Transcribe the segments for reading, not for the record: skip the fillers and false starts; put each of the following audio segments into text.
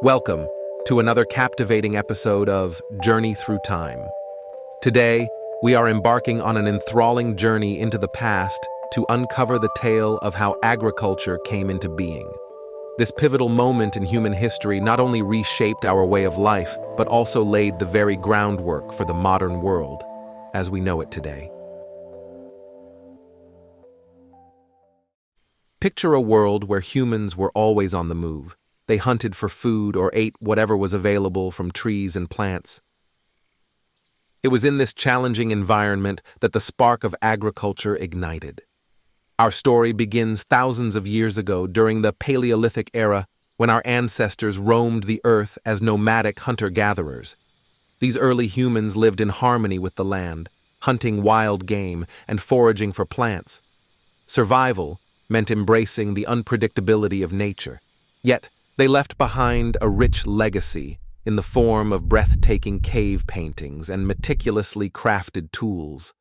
Welcome to another captivating episode of Journey Through Time. Today, we are embarking on an enthralling journey into the past to uncover the tale of how agriculture came into being. This pivotal moment in human history not only reshaped our way of life, but also laid the very groundwork for the modern world as we know it today. Picture a world where humans were always on the move. They hunted for food or ate whatever was available from trees and plants. It was in this challenging environment that the spark of agriculture ignited. Our story begins thousands of years ago during the Paleolithic era, when our ancestors roamed the earth as nomadic hunter-gatherers. These early humans lived in harmony with the land, hunting wild game and foraging for plants. Survival meant embracing the unpredictability of nature. Yet, they left behind a rich legacy in the form of breathtaking cave paintings and meticulously crafted tools.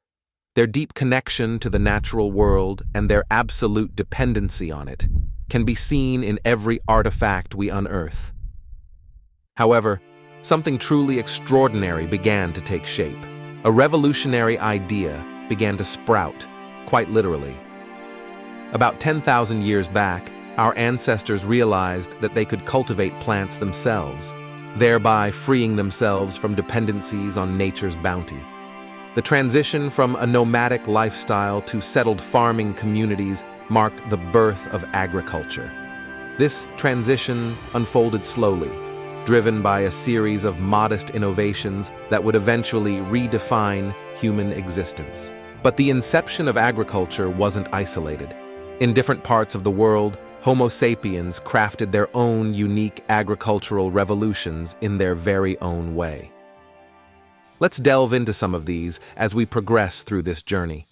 Their deep connection to the natural world and their absolute dependency on it can be seen in every artifact we unearth. However, something truly extraordinary began to take shape. A revolutionary idea began to sprout, quite literally. About 10,000 years back, our ancestors realized that they could cultivate plants themselves, thereby freeing themselves from dependencies on nature's bounty. The transition from a nomadic lifestyle to settled farming communities marked the birth of agriculture. This transition unfolded slowly, driven by a series of modest innovations that would eventually redefine human existence. But the inception of agriculture wasn't isolated. In different parts of the world, Homo sapiens crafted their own unique agricultural revolutions in their very own way. Let's delve into some of these as we progress through this journey.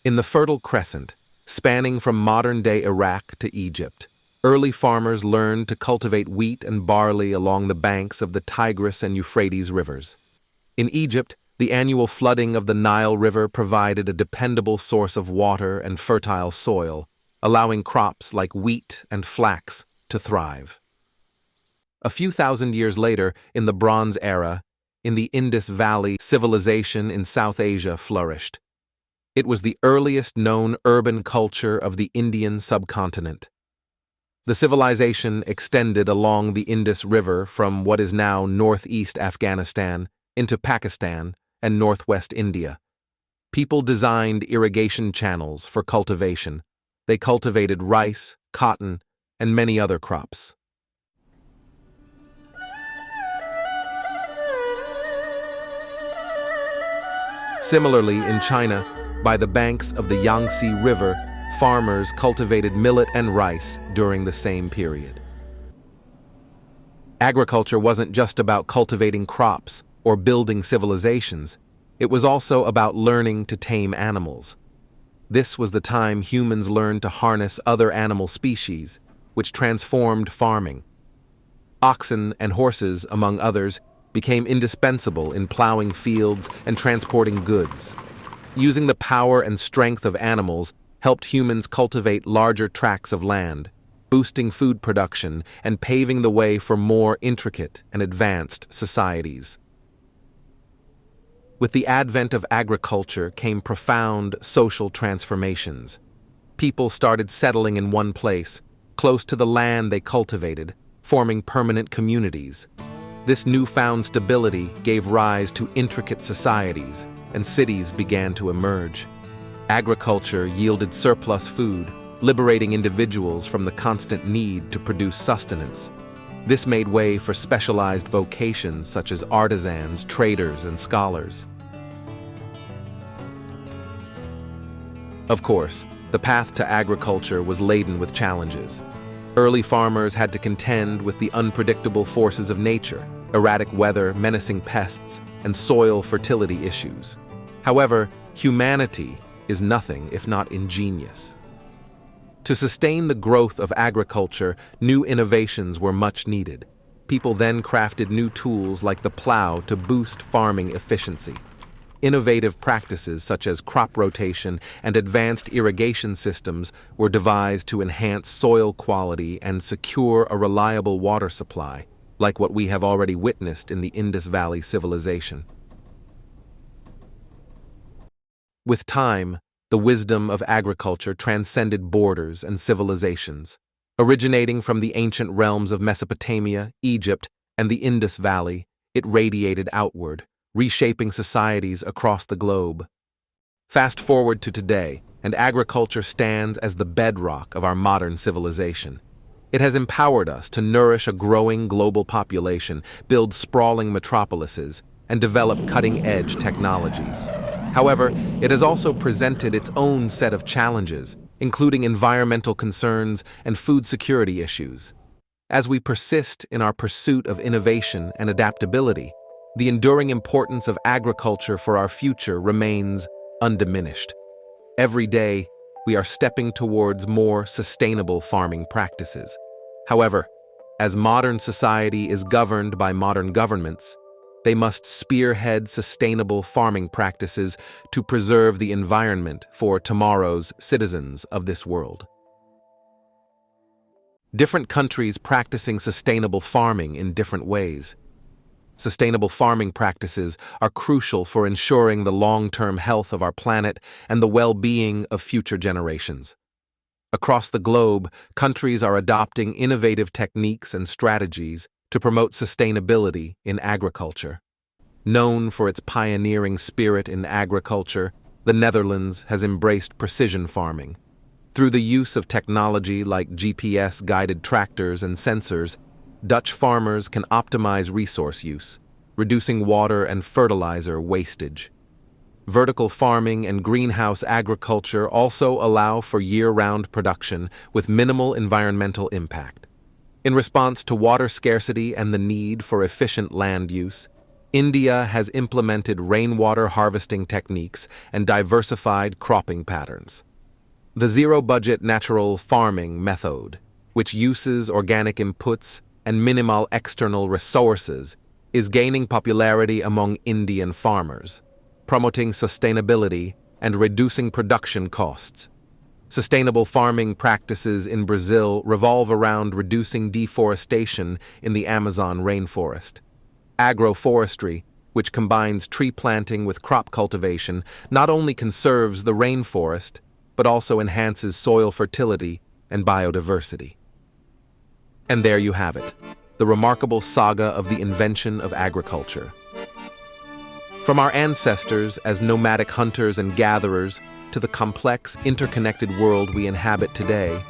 In the Fertile Crescent, spanning from modern-day Iraq to Egypt, early farmers learned to cultivate wheat and barley along the banks of the Tigris and Euphrates rivers. In Egypt, the annual flooding of the Nile River provided a dependable source of water and fertile soil, allowing crops like wheat and flax to thrive. A few thousand years later, in the Bronze Era, in the Indus Valley, civilization in South Asia flourished. It was the earliest known urban culture of the Indian subcontinent. The civilization extended along the Indus River from what is now northeast Afghanistan into Pakistan and northwest India. People designed irrigation channels for cultivation. They cultivated rice, cotton, and many other crops. Similarly, in China, by the banks of the Yangtze River, farmers cultivated millet and rice during the same period. Agriculture wasn't just about cultivating crops or building civilizations. It was also about learning to tame animals. This was the time humans learned to harness other animal species, which transformed farming. Oxen and horses, among others, became indispensable in plowing fields and transporting goods. Using the power and strength of animals helped humans cultivate larger tracts of land, boosting food production and paving the way for more intricate and advanced societies. With the advent of agriculture came profound social transformations. People started settling in one place, close to the land they cultivated, forming permanent communities. This newfound stability gave rise to intricate societies, and cities began to emerge. Agriculture yielded surplus food, liberating individuals from the constant need to produce sustenance. This made way for specialized vocations such as artisans, traders, and scholars. Of course, the path to agriculture was laden with challenges. Early farmers had to contend with the unpredictable forces of nature, erratic weather, menacing pests, and soil fertility issues. However, humanity is nothing if not ingenious. To sustain the growth of agriculture, new innovations were much needed. People then crafted new tools like the plow to boost farming efficiency. Innovative practices such as crop rotation and advanced irrigation systems were devised to enhance soil quality and secure a reliable water supply. like what we have already witnessed in the Indus Valley civilization. With time, the wisdom of agriculture transcended borders and civilizations. Originating from the ancient realms of Mesopotamia, Egypt, and the Indus Valley, it radiated outward, reshaping societies across the globe. Fast forward to today, and agriculture stands as the bedrock of our modern civilization. It has empowered us to nourish a growing global population, build sprawling metropolises, and develop cutting-edge technologies. However, it has also presented its own set of challenges, including environmental concerns and food security issues. As we persist in our pursuit of innovation and adaptability, the enduring importance of agriculture for our future remains undiminished. Every day, we are stepping towards more sustainable farming practices. However, as modern society is governed by modern governments, they must spearhead sustainable farming practices to preserve the environment for tomorrow's citizens of this world. Different countries practicing sustainable farming in different ways. Sustainable farming practices are crucial for ensuring the long-term health of our planet and the well-being of future generations. Across the globe, countries are adopting innovative techniques and strategies to promote sustainability in agriculture. Known for its pioneering spirit in agriculture, the Netherlands has embraced precision farming. Through the use of technology like GPS-guided tractors and sensors, Dutch farmers can optimize resource use, reducing water and fertilizer wastage. Vertical farming and greenhouse agriculture also allow for year-round production with minimal environmental impact. In response to water scarcity and the need for efficient land use, India has implemented rainwater harvesting techniques and diversified cropping patterns. The zero-budget natural farming method, which uses organic inputs and minimal external resources, is gaining popularity among Indian farmers, promoting sustainability and reducing production costs. Sustainable farming practices in Brazil revolve around reducing deforestation in the Amazon rainforest. Agroforestry, which combines tree planting with crop cultivation, not only conserves the rainforest, but also enhances soil fertility and biodiversity. And there you have it, the remarkable saga of the invention of agriculture. From our ancestors as nomadic hunters and gatherers to the complex, interconnected world we inhabit today,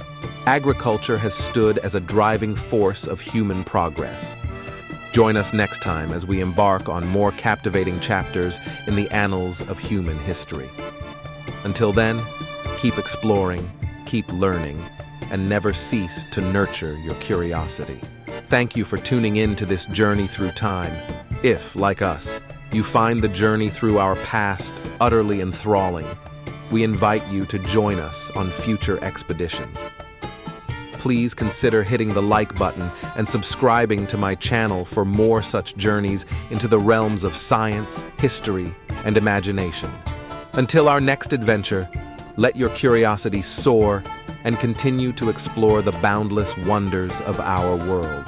agriculture has stood as a driving force of human progress. Join us next time as we embark on more captivating chapters in the annals of human history. Until then, keep exploring, keep learning, and never cease to nurture your curiosity. Thank you for tuning in to this journey through time. If, like us, you find the journey through our past utterly enthralling, we invite you to join us on future expeditions. Please consider hitting the like button and subscribing to my channel for more such journeys into the realms of science, history, and imagination. Until our next adventure, let your curiosity soar and continue to explore the boundless wonders of our world.